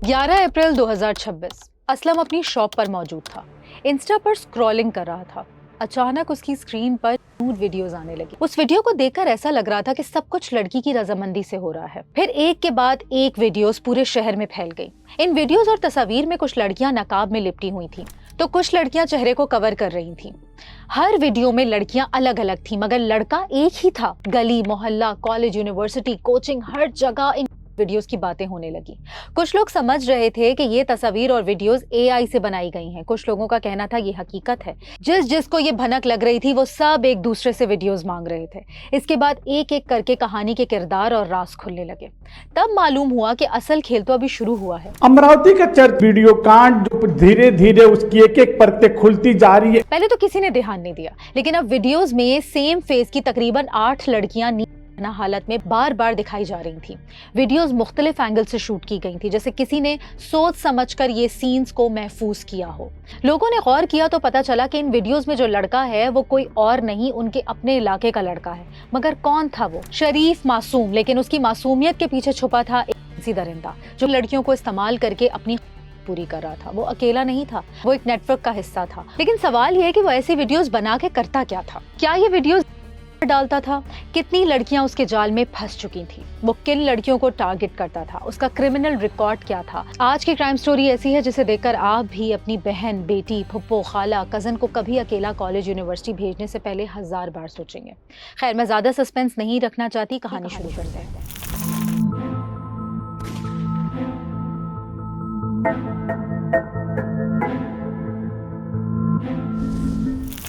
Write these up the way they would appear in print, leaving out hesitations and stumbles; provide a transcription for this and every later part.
11 अप्रैल 2026 असलम अपनी शॉप पर मौजूद था। इंस्टा पर स्क्रॉलिंग कर रहा था। अचानक उसकी स्क्रीन पर न्यूड वीडियोस आने लगी। उस वीडियो को देखकर ऐसा लग रहा था कि सब कुछ लड़की की रजामंदी से हो रहा है। फिर एक के बाद एक वीडियोस पूरे शहर में फैल गई। इन वीडियोस और तस्वीर में कुछ लड़कियां नकाब में लिपटी हुई थी तो कुछ लड़कियां चेहरे को कवर कर रही थी। हर वीडियो में लड़कियां अलग अलग थी मगर लड़का एक ही था। गली, मोहल्ला, कॉलेज, यूनिवर्सिटी, कोचिंग, हर जगह इन वीडियोस की बातें होने लगी। कुछ लोग समझ रहे थे कि ये तस्वीर और वीडियोस एआई से बनाई गई हैं। कुछ लोगों का कहना था ये हकीकत है। जिसको ये भनक लग रही थी वो सब एक दूसरे से वीडियोस मांग रहे थे। इसके बाद एक एक करके कहानी के किरदार और राज खुलने लगे। तब मालूम हुआ कि असल खेल तो अभी शुरू हुआ है। अमरावती का चर्च वीडियो कांड जो धीरे धीरे उसकी एक एक परतें खुलती जा रही है। पहले तो किसी ने ध्यान नहीं दिया, लेकिन अब वीडियोस में सेम फेस की तकरीबन 8 लड़कियां हालत में बार बार दिखाई जा रही थी। वीडियोस मुख्तलिफ एंगल से शूट की गई थी, जैसे किसी ने सोच समझकर ये सीन्स को महफूज किया हो। लोगों ने गौर किया तो पता चला कि इन वीडियोस में जो लड़का है वो कोई और नहीं, उनके अपने इलाके का लड़का है। मगर कौन था वो? शरीफ, मासूम, लेकिन उसकी मासूमियत के पीछे छुपा था एक दरिंदा जो लड़कियों को इस्तेमाल करके अपनी पूरी कर रहा था। वो अकेला नहीं था, वो एक नेटवर्क का हिस्सा था। लेकिन सवाल यह है कि वो ऐसी वीडियोस बना के करता क्या था? क्या ये वीडियोस डालता था? कितनी लड़कियां उसके जाल में फंस चुकी थी? वो किन लड़कियों को टारगेट करता था? उसका क्रिमिनल रिकॉर्ड क्या था? आज की क्राइम स्टोरी ऐसी है जिसे देखकर आप भी अपनी बहन, बेटी, फुप्पो, खाला, कजन को कभी अकेला कॉलेज, यूनिवर्सिटी भेजने से पहले 1000 बार सोचेंगे। खैर, मैं ज्यादा सस्पेंस नहीं रखना चाहती, कहानी शुरू करते हैं।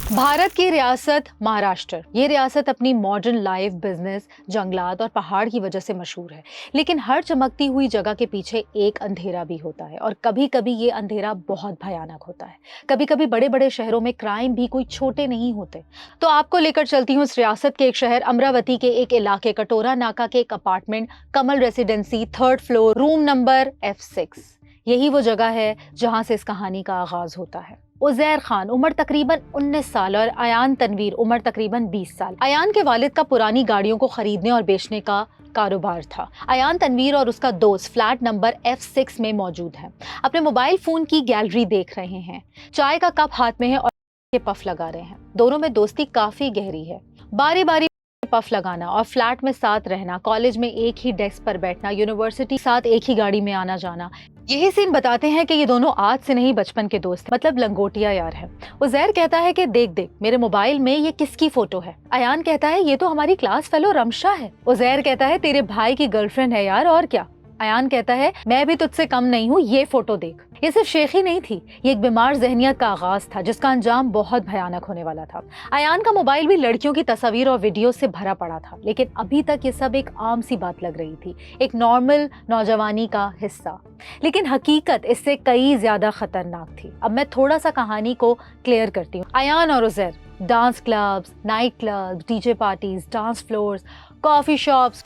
भारत की रियासत महाराष्ट्र। ये रियासत अपनी मॉडर्न लाइफ, बिजनेस, जंगलात और पहाड़ की वजह से मशहूर है। लेकिन हर चमकती हुई जगह के पीछे एक अंधेरा भी होता है और कभी कभी ये अंधेरा बहुत भयानक होता है। कभी कभी बड़े बड़े शहरों में क्राइम भी कोई छोटे नहीं होते। तो आपको लेकर चलती हूँ इस रियासत के एक शहर अमरावती के एक इलाके, कटोरा नाका के एक apartment, Kamal residency, 3rd floor, room number F6। यही वो जगह है जहां से इस कहानी का आगाज होता है। उज़ैर खान उम्र तकरीबन 19 साल और अयान तनवीर उम्र तकरीबन 20 साल। अयान के वालिद का पुरानी गाड़ियों को खरीदने और बेचने का कारोबार था। अयान, तनवीर और उसका दोस्त फ्लैट नंबर F6 में मौजूद है। अपने मोबाइल फोन की गैलरी देख रहे हैं, चाय का कप हाथ में है और के पफ लगा रहे हैं। दोनों में दोस्ती काफी गहरी है। बारी बारी पफ लगाना और फ्लैट में साथ रहना, कॉलेज में एक ही डेस्क पर बैठना, यूनिवर्सिटी साथ एक ही गाड़ी में आना जाना, यही सीन बताते हैं कि ये दोनों आज से नहीं बचपन के दोस्त, मतलब लंगोटिया यार है। उज़ैर कहता है कि देख देख मेरे मोबाइल में ये किसकी फोटो है? अयान कहता है ये तो हमारी क्लास फेलो रमशा है। उज़ैर कहता है तेरे भाई की गर्लफ्रेंड है यार, और क्या? अयान कहता है मैं भी तुझसे कम नहीं हूँ, ये फोटो देख। ये सिर्फ शेखी नहीं थी, ये एक बीमार जहनियत का आगाज था जिसका अंजाम बहुत भयानक होने वाला था। अयान का मोबाइल भी लड़कियों की तस्वीर और वीडियो से भरा पड़ा था, लेकिन अभी तक ये सब एक आम सी बात लग रही थी, एक नॉर्मल नौजवानी का हिस्सा। लेकिन हकीकत इससे कई ज्यादा खतरनाक थी। अब मैं थोड़ा सा कहानी को क्लियर करती हूँ। अयान और Uzair dance clubs, night clubs, DJ parties, dance floors, coffee shops,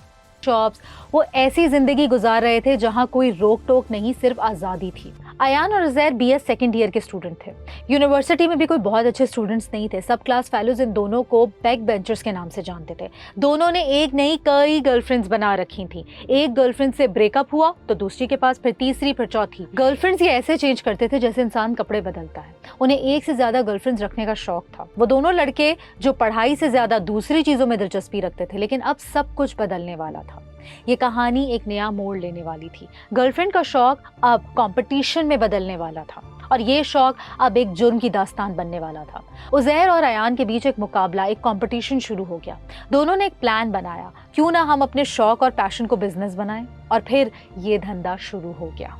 वो ऐसी जिंदगी गुजार रहे थे जहां कोई रोक टोक नहीं, सिर्फ आजादी थी। अयान और उज़ैर BS सेकंड ईयर के स्टूडेंट थे। यूनिवर्सिटी में भी कोई बहुत अच्छे स्टूडेंट्स नहीं थे। सब क्लास फेलोज इन दोनों को बैक बेंचर्स के नाम से जानते थे। दोनों ने एक नहीं कई गर्लफ्रेंड्स बना रखी थी। एक गर्लफ्रेंड से ब्रेकअप हुआ तो दूसरी के पास, फिर तीसरी, फिर चौथी। गर्लफ्रेंड्स ये ऐसे चेंज करते थे जैसे इंसान कपड़े बदलता है। उन्हें एक से ज्यादा गर्लफ्रेंड्स रखने का शौक था। वो दोनों लड़के जो पढ़ाई से ज्यादा दूसरी चीजों में दिलचस्पी रखते थे, लेकिन अब सब कुछ बदलने वाला था। ये कहानी एक नया मोड़ लेने वाली थी। गर्लफ्रेंड का शौक अब कंपटीशन में बदलने वाला था और ये शौक अब एक जुर्म की दास्तान बनने वाला था। उज़ैर और अयान के बीच एक मुकाबला, एक कंपटीशन शुरू हो गया। दोनों ने एक प्लान बनाया, क्यों ना हम अपने शौक और पैशन को बिजनेस बनाएं, और फिर ये धंधा शुरू हो गया।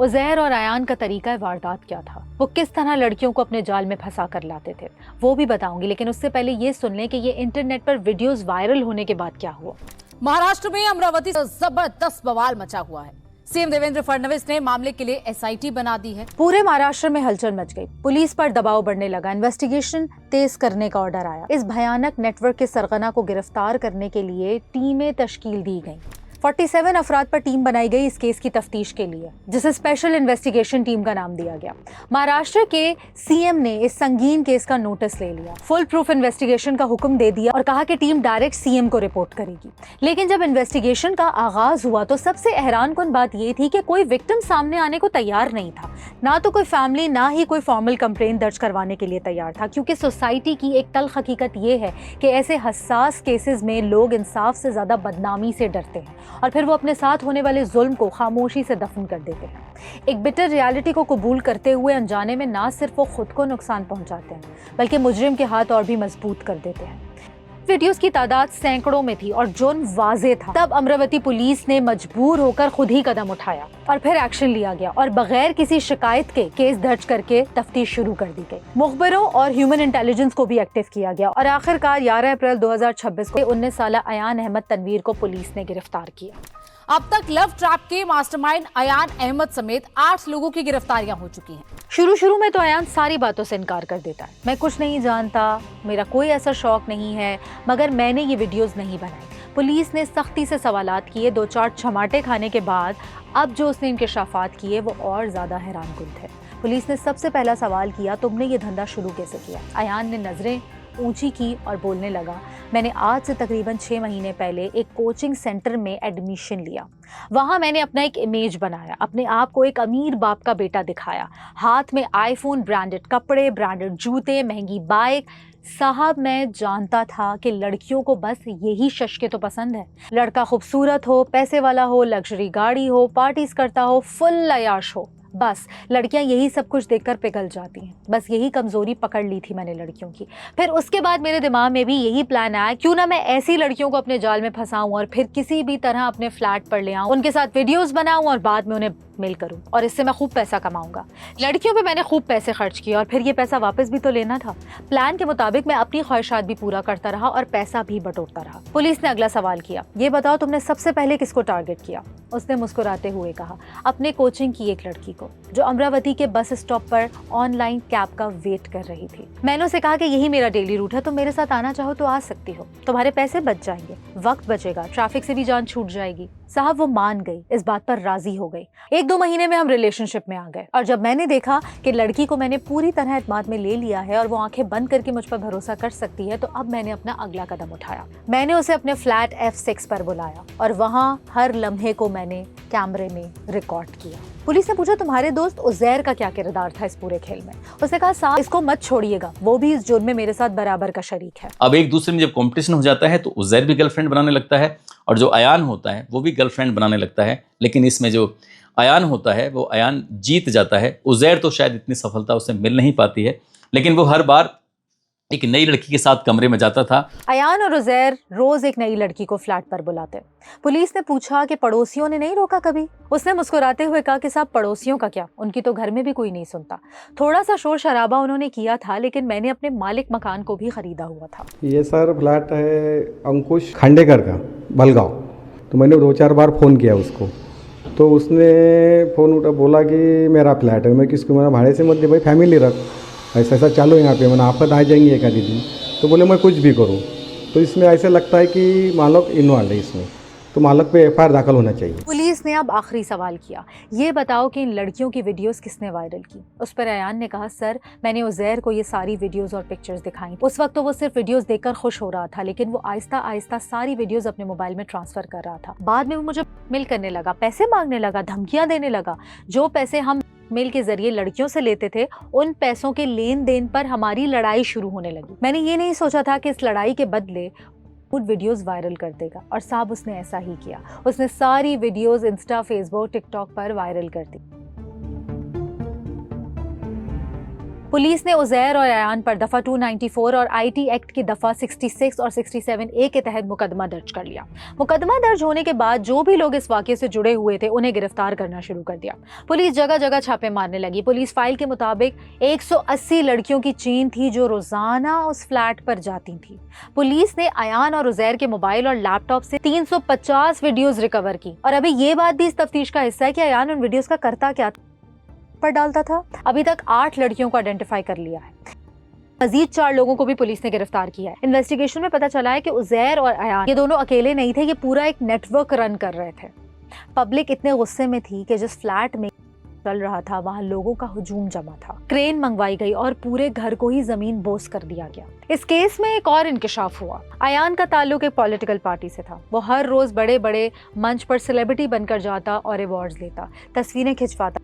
उज़ैर और अयान का तरीका वारदात क्या था, वो किस तरह लड़कियों को अपने जाल में फंसा कर लाते थे, वो भी बताऊंगी। लेकिन उससे पहले ये सुन लें कि ये इंटरनेट पर वीडियोस वायरल होने के बाद क्या हुआ। महाराष्ट्र में अमरावती से जबरदस्त बवाल मचा हुआ है। सीएम देवेंद्र फडणवीस ने मामले के लिए SIT बना दी है। पूरे महाराष्ट्र में हलचल मच गई। पुलिस पर दबाव बढ़ने लगा, इन्वेस्टिगेशन तेज करने का ऑर्डर आया। इस भयानक नेटवर्क के सरगना को गिरफ्तार करने के लिए टीमें तश्कील दी गईं। 47 अफराद पर टीम बनाई गई इस केस की तफ्तीश के लिए, जिसे स्पेशल इन्वेस्टिगेशन टीम का नाम दिया गया। महाराष्ट्र के सीएम ने इस संगीन केस का नोटिस ले लिया, फुल प्रूफ इन्वेस्टिगेशन का हुक्म दे दिया और कहा कि टीम डायरेक्ट सीएम को रिपोर्ट करेगी। लेकिन जब इन्वेस्टिगेशन का आगाज हुआ तो सबसे हैरानकुन बात यह थी कि कोई विक्टिम सामने आने को तैयार नहीं था। ना तो कोई फैमिली, ना ही कोई फॉर्मल कंप्लेंट दर्ज करवाने के लिए तैयार था, क्योंकि सोसाइटी की एक तल्ख हकीकत ये है कि ऐसे हसास केसेस में लोग इंसाफ से ज्यादा बदनामी से डरते हैं और फिर वो अपने साथ होने वाले जुल्म को खामोशी से दफन कर देते हैं। एक बिटर रियलिटी को कबूल करते हुए अनजाने में ना सिर्फ वो खुद को नुकसान पहुंचाते हैं, बल्कि मुजरिम के हाथ और भी मजबूत कर देते हैं। वीडियोस की तादाद सैकड़ों में थी और जुर्म वाज़े था। तब अमरावती पुलिस ने मजबूर होकर खुद ही कदम उठाया और फिर एक्शन लिया गया और बगैर किसी शिकायत के केस दर्ज करके तफ्तीश शुरू कर दी गई। मुखबिरों और ह्यूमन इंटेलिजेंस को भी एक्टिव किया गया और आखिरकार 11 अप्रैल 2026 को 19 साल अयान अहमद तनवीर को पुलिस ने गिरफ्तार किया। अब तक लव ट्रैप के मास्टरमाइंड अयान अहमद समेत 8 लोगों की गिरफ्तारियां हो चुकी हैं। शुरू में तो अयान सारी बातों से इनकार कर देता है। मैं कुछ नहीं जानता, मेरा कोई ऐसा शौक नहीं है, मगर मैंने ये वीडियोस नहीं बनाई। पुलिस ने सख्ती से सवालात किए। 2-4 छमाटे खाने के बाद अब जो उसने इंकशाफात किए वो और ज़्यादा हैरानकुन थे। पुलिस ने सबसे पहला सवाल किया, तुमने ये धंधा शुरू कैसे किया? अयान ने नज़रें ऊंची की और बोलने लगा, मैंने आज से तकरीबन 6 महीने पहले एक कोचिंग सेंटर में एडमिशन लिया। वहाँ मैंने अपना एक इमेज बनाया, अपने आप को एक अमीर बाप का बेटा दिखाया, हाथ में आईफोन, ब्रांडेड कपड़े, ब्रांडेड जूते, महंगी बाइक। साहब, मैं जानता था कि लड़कियों को बस यही शश्के तो पसंद है। लड़का खूबसूरत हो, पैसे वाला हो, लग्जरी गाड़ी हो, पार्टीज करता हो, फुल अयाश हो। बस लड़कियां यही सब कुछ देखकर पिघल जाती हैं। बस यही कमजोरी पकड़ ली थी मैंने लड़कियों की। फिर उसके बाद मेरे दिमाग में भी यही प्लान आया, क्यों ना मैं ऐसी लड़कियों को अपने जाल में फंसाऊं और फिर किसी भी तरह अपने फ्लैट पर ले आऊं, उनके साथ वीडियोस बनाऊं और बाद में उन्हें मेल करूं और इससे मैं खूब पैसा कमाऊंगा। लड़कियों पे मैंने खूब पैसे खर्च किए और फिर ये पैसा वापस भी तो लेना था। प्लान के मुताबिक मैं अपनी ख्वाहिशात भी पूरा करता रहा और पैसा भी बटोरता रहा। पुलिस ने अगला सवाल किया, ये बताओ तुमने सबसे पहले किसको टारगेट किया? उसने मुस्कुराते हुए कहा, अपने कोचिंग की एक लड़की को, जो अमरावती के बस स्टॉप पर ऑनलाइन कैब का वेट कर रही थी। मैंने उसे कहा कि यही मेरा डेली रूट है, तुम मेरे साथ आना चाहो तो आ सकती हो, तुम्हारे पैसे बच जाएंगे, वक्त बचेगा, ट्रैफिक से भी जान छूट जाएगी। साहब, वो मान गई, इस बात पर राजी हो गई। 1-2 महीने में हम रिलेशनशिप में आ गए और जब मैंने देखा कि लड़की को मैंने पूरी तरह एतमाद में ले लिया है और वो आंखें बंद करके मुझ पर भरोसा कर सकती है, तो अब मैंने अपना अगला कदम उठाया। मैंने उसे अपने फ्लैट F6 पर बुलाया और वहाँ हर लम्हे को मैंने कैमरे में रिकॉर्ड किया। पुलिस ने पूछा, तुम्हारे दोस्त उज़ैर का क्या किरदार था इस पूरे खेल में? उसने कहा, साहब इसको मत छोड़िएगा, वो भी इस जुर्म में मेरे साथ बराबर का शरीक है। अब एक दूसरे में जब कंपटीशन हो जाता है तो उज़ैर भी गर्लफ्रेंड बनाने लगता है और जो अयान होता है वो भी गर्लफ्रेंड बनाने लगता है। लेकिन इसमें जो अयान होता है वो अयान जीत जाता है। उज़ैर तो शायद इतनी सफलता उसे मिल नहीं पाती है, लेकिन वो हर बार एक नई लड़की के साथ कमरे में जाता था। अयान और उज़ैर रोज एक नई लड़की को फ्लैट पर बुलाते। पुलिस ने पूछा कि पड़ोसियों ने नहीं रोका कभी? उसने मुस्कुराते हुए कहा कि साहब, पड़ोसियों का क्या, उनकी तो घर में भी कोई नहीं सुनता। थोड़ा सा शोर शराबा उन्होंने किया था, लेकिन मैंने अपने मालिक मकान को भी खरीदा हुआ था। ये सर फ्लैट है अंकुश खांडेकर का, बलगांव। तो मैंने 2-4 बार फ़ोन किया उसको, तो उसने फ़ोन उठा, बोला कि मेरा फ्लैट है, मैं किसको, मेरा भाड़े से मत दे भाई, फैमिली रख, ऐसा ऐसा चालू यहाँ पे, मैंने आफत आ जाएंगी एक आधी दिन। तो बोले मैं कुछ भी करूँ। तो इसमें ऐसे लगता है कि मालक इन्वॉल्व है इसमें, तो मालक पे FIR दाखिल होना चाहिए। पुलिस ने अब आखिरी सवाल किया, ये बताओ कि इन लड़कियों की वीडियोस किसने वायरल की? उस पर अयान ने कहा, सर मैंने उज़ैर को ये सारी वीडियोस और पिक्चर्स दिखाई। उस वक्त तो वो सिर्फ वीडियोस देखकर खुश हो रहा था, लेकिन वो आहिस्ता आहिस्ता सारी वीडियोस अपने मोबाइल में ट्रांसफर कर रहा था। बाद में वो मुझे मेल करने लगा, पैसे मांगने लगा, धमकियां देने लगा। जो पैसे हम मेल के जरिए लड़कियों से लेते थे, उन पैसों के लेन देन पर हमारी लड़ाई शुरू होने लगी। मैंने ये नहीं सोचा था कि इस लड़ाई के बदले वीडियोस वायरल कर देगा, और साहब उसने ऐसा ही किया। उसने सारी वीडियोस इंस्टा, फेसबुक, टिकटॉक पर वायरल कर दी। पुलिस ने उज़ैर और अयान पर दफ़ा 294 और IT एक्ट की दफ़ा 66 और 67A के तहत मुकदमा दर्ज कर लिया। मुकदमा दर्ज होने के बाद जो भी लोग इस वाक़े से जुड़े हुए थे उन्हें गिरफ्तार करना शुरू कर दिया। पुलिस जगह जगह छापे मारने लगी। पुलिस फाइल के मुताबिक 180 लड़कियों की चेन थी जो रोजाना उस फ्लैट पर जाती थी। पुलिस ने अयान और उज़ैर के मोबाइल और लैपटॉप से 350 वीडियोज रिकवर की। और अभी ये बात भी इस तफ्तीश का हिस्सा है कि अयान उन वीडियोज का करता क्या पर डालता था। अभी तक 8 लड़कियों को आइडेंटिफाई कर लिया है। मजीद 4 लोगों को भी पुलिस ने गिरफ्तार किया है। इन्वेस्टिगेशन में पता चला है कि उजैर और अयान ये दोनों अकेले नहीं थे, ये पूरा एक नेटवर्क रन कर रहे थे। पब्लिक इतने गुस्से में थी कि जिस फ्लैट में चल रहा था वहां लोगों का हुजूम जमा था। क्रेन मंगवाई गई और पूरे घर को ही जमीन बोस कर दिया गया। इस केस में एक और इंकिशाफ हुआ। अयान का ताल्लुक एक पॉलिटिकल पार्टी से था। वो हर रोज बड़े बड़े मंच पर सेलिब्रिटी बनकर जाता और अवार्ड्स लेता, तस्वीरें खिंचवाता।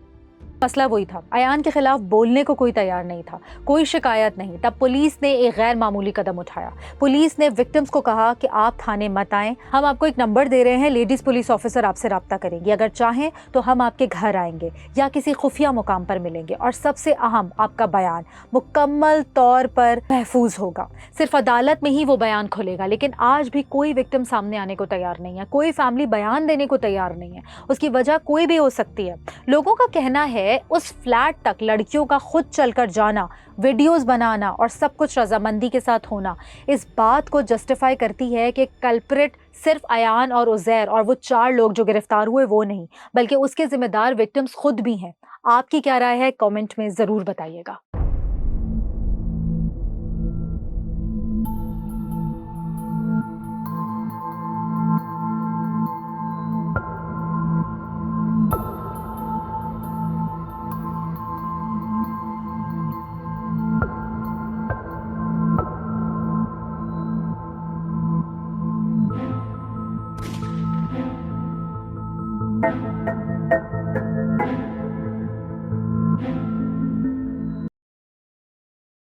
मसला वही था, अयान के खिलाफ बोलने को कोई तैयार नहीं था, कोई शिकायत नहीं। तब पुलिस ने एक गैर मामूली कदम उठाया। पुलिस ने विक्टिम्स को कहा कि आप थाने मत आएं, हम आपको एक नंबर दे रहे हैं, लेडीज पुलिस ऑफिसर आपसे रब्ता करेंगी। अगर चाहें तो हम आपके घर आएंगे या किसी खुफिया मुकाम पर मिलेंगे, और सबसे अहम, आपका बयान मुकम्मल तौर पर महफूज होगा। सिर्फ अदालत में ही वो बयान खुलेगा। लेकिन आज भी कोई विक्टिम सामने आने को तैयार नहीं है, कोई फैमिली बयान देने को तैयार नहीं है। उसकी वजह कोई भी हो सकती है। लोगों का कहना है उस फ्लैट तक लड़कियों का खुद चलकर जाना, वीडियोस बनाना और सब कुछ रजामंदी के साथ होना इस बात को जस्टिफाई करती है कि कल्प्रिट सिर्फ अयान और उजैर और वो 4 लोग जो गिरफ्तार हुए वो नहीं, बल्कि उसके जिम्मेदार विक्टिम्स खुद भी हैं। आपकी क्या राय है, कमेंट में जरूर बताइएगा।